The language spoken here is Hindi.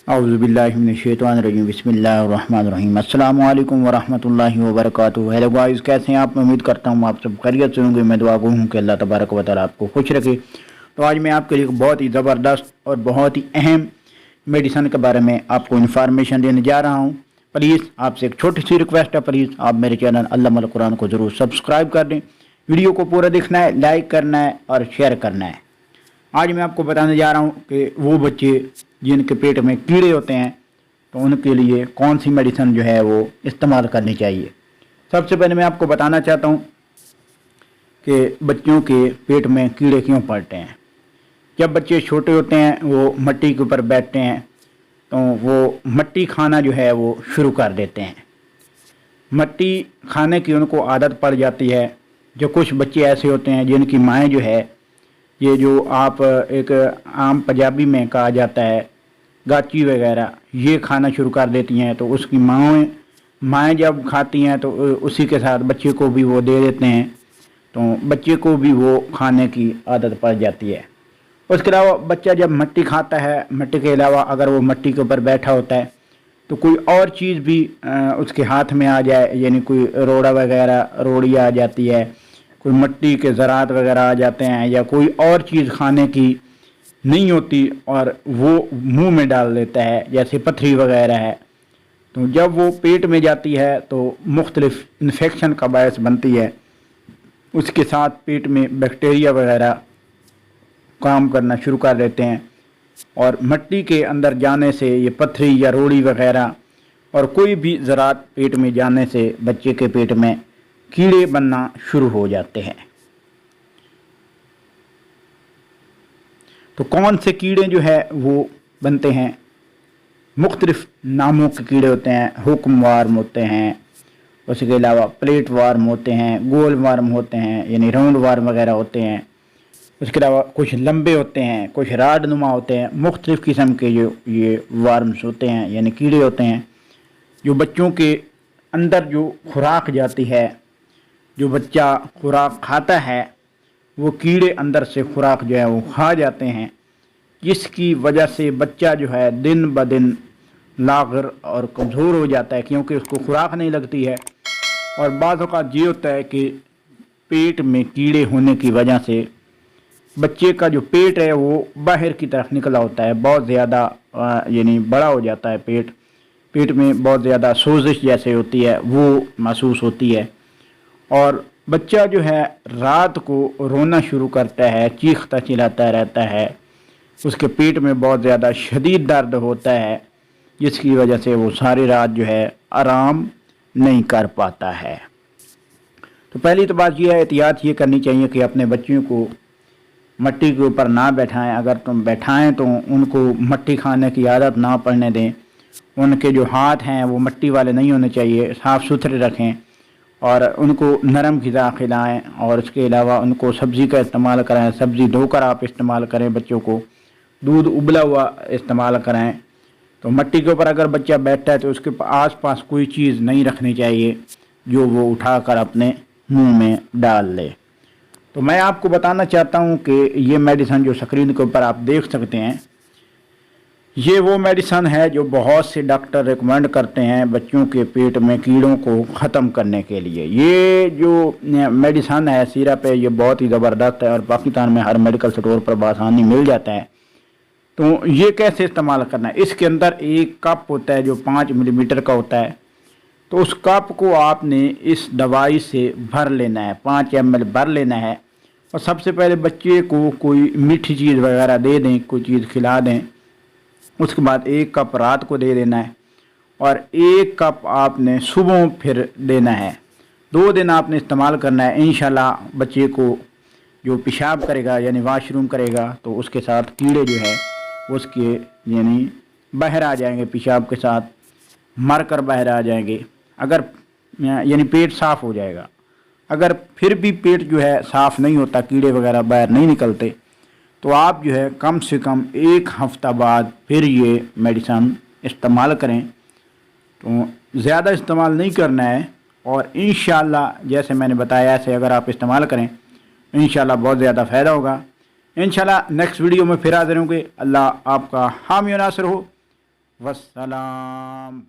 औज़ुबिल्लाहिमिनश्शैतानिर्रजीम बिस्मिल्लाहिर्रहमानिर्रहीम अस्सलामु अलैकुम वरहमतुल्लाहि वबरकातुहू। हेलो गाइस, कैसे हैं आप? मैं उम्मीद करता हूँ आप सब खैरियत से होंगे। मैं दुआ गो हूँ कि अल्लाह तबारक व तआला आपको खुश रखे। तो आज मैं आपके लिए बहुत ही ज़बरदस्त और बहुत ही अहम मेडिसन के बारे में आपको इन्फॉर्मेशन देने जा रहा हूँ। प्लीज़ आपसे एक छोटी सी रिक्वेस्ट है, प्लीज़ आप मेरे चैनल अल्लामाल कुरान को ज़रूर सब्सक्राइब कर दें। वीडियो को पूरा देखना है, लाइक करना है और शेयर करना है। आज मैं आपको बताने जा रहा हूँ कि वो बच्चे जिनके पेट में कीड़े होते हैं तो उनके लिए कौन सी मेडिसिन जो है वो इस्तेमाल करनी चाहिए। सबसे पहले मैं आपको बताना चाहता हूँ कि बच्चों के पेट में कीड़े क्यों पड़ते हैं। जब बच्चे छोटे होते हैं वो मिट्टी के ऊपर बैठते हैं तो वो मिट्टी खाना जो है वो शुरू कर देते हैं। मिट्टी खाने की उनको आदत पड़ जाती है। जो कुछ बच्चे ऐसे होते हैं जिनकी माएँ जो है, ये जो आप एक आम पंजाबी में कहा जाता है गाची वगैरह, ये खाना शुरू कर देती हैं। तो उसकी माएँ जब खाती हैं तो उसी के साथ बच्चे को भी वो दे देते हैं, तो बच्चे को भी वो खाने की आदत पड़ जाती है। उसके अलावा बच्चा जब मिट्टी खाता है, मिट्टी के अलावा अगर वो मिट्टी के ऊपर बैठा होता है तो कोई और चीज़ भी उसके हाथ में आ जाए, यानी कोई रोड़ा वगैरह रोड़ी आ जाती है, कोई मिट्टी के ज़रात वगैरह आ जाते हैं, या कोई और चीज़ खाने की नहीं होती और वो मुंह में डाल देता है, जैसे पथरी वगैरह है, तो जब वो पेट में जाती है तो मुख्तलिफ इन्फेक्शन का बायस बनती है। उसके साथ पेट में बैक्टीरिया वगैरह काम करना शुरू कर देते हैं और मिट्टी के अंदर जाने से ये पथरी या रोड़ी वगैरह और कोई भी ज़रात पेट में जाने से बच्चे के पेट में कीड़े बनना शुरू हो जाते हैं। तो कौन से कीड़े जो है वो बनते हैं? मुख्तलिफ नामों के कीड़े होते हैं। हुक्म वार्म होते हैं, उसके अलावा प्लेट वार्म होते हैं, गोल वार्म होते हैं यानी राउंड वार्म वगैरह होते हैं। उसके अलावा कुछ लंबे होते हैं, कुछ राड नुमा होते हैं। मुख्तलिफ किस्म के जो ये वार्म्स होते हैं यानी कीड़े होते हैं, जो बच्चों के अंदर जो खुराक जाती है, जो बच्चा खुराक खाता है वो कीड़े अंदर से खुराक जो है वो खा जाते हैं, जिसकी वजह से बच्चा जो है दिन ब दिन लाग़र और कमज़ोर हो जाता है क्योंकि उसको खुराक नहीं लगती है। और बाज़ औक़ात ये होता है कि पेट में कीड़े होने की वजह से बच्चे का जो पेट है वो बाहर की तरफ निकला होता है, बहुत ज़्यादा यानी बड़ा हो जाता है पेट में बहुत ज़्यादा सोजिश जैसे होती है वो महसूस होती है। और बच्चा जो है रात को रोना शुरू करता है, चीखता चिल्लाता रहता है, उसके पेट में बहुत ज़्यादा शदीद दर्द होता है, जिसकी वजह से वो सारी रात जो है आराम नहीं कर पाता है। तो पहली तो बात यह है, एहतियात ये करनी चाहिए कि अपने बच्चों को मिट्टी के ऊपर ना बैठाएं। अगर तुम बैठाएं तो उनको मिट्टी खाने की आदत ना पड़ने दें। उनके जो हाथ हैं वो मिट्टी वाले नहीं होने चाहिए, साफ़ सुथरे रखें और उनको नरम ग़िज़ा खिलाएँ। और उसके अलावा उनको सब्ज़ी का इस्तेमाल कराएँ, सब्ज़ी धोकर आप इस्तेमाल करें। बच्चों को दूध उबला हुआ इस्तेमाल कराएँ। तो मिट्टी के ऊपर अगर बच्चा बैठता है तो उसके आस-पास कोई चीज़ नहीं रखनी चाहिए जो वो उठाकर अपने मुंह में डाल ले। तो मैं आपको बताना चाहता हूँ कि ये मेडिसिन जो स्क्रीन के ऊपर आप देख सकते हैं, ये वो मेडिसिन है जो बहुत से डॉक्टर रिकमेंड करते हैं बच्चों के पेट में कीड़ों को ख़त्म करने के लिए। ये जो मेडिसिन है, सिरप है, ये बहुत ही ज़बरदस्त है और पाकिस्तान में हर मेडिकल स्टोर पर बआसानी मिल जाता है। तो ये कैसे इस्तेमाल करना है? इसके अंदर एक कप होता है जो 5 मिलीमीटर का होता है। तो उस कप को आपने इस दवाई से भर लेना है, 5 ml भर लेना है। और सबसे पहले बच्चे को कोई मीठी चीज़ वगैरह दे दें, कोई चीज़ खिला दें। उसके बाद 1 कप रात को दे देना है और 1 कप आपने सुबह फिर देना है। 2 दिन आपने इस्तेमाल करना है। इंशाल्लाह बच्चे को जो पेशाब करेगा यानी वाशरूम करेगा तो उसके साथ कीड़े जो है उसके यानी बाहर आ जाएंगे, पेशाब के साथ मर कर बाहर आ जाएंगे। अगर यानी पेट साफ़ हो जाएगा। अगर फिर भी पेट जो है साफ़ नहीं होता, कीड़े वगैरह बाहर नहीं निकलते, तो आप जो है कम से कम 1 हफ़्ता बाद फिर ये मेडिसिन इस्तेमाल करें। तो ज़्यादा इस्तेमाल नहीं करना है और इंशाल्लाह जैसे मैंने बताया ऐसे अगर आप इस्तेमाल करें इंशाल्लाह बहुत ज़्यादा फ़ायदा होगा। इंशाल्लाह नेक्स्ट वीडियो में फिर हाज़िर होंगे। अल्लाह आपका हामी और नासिर हो। वस्सलाम।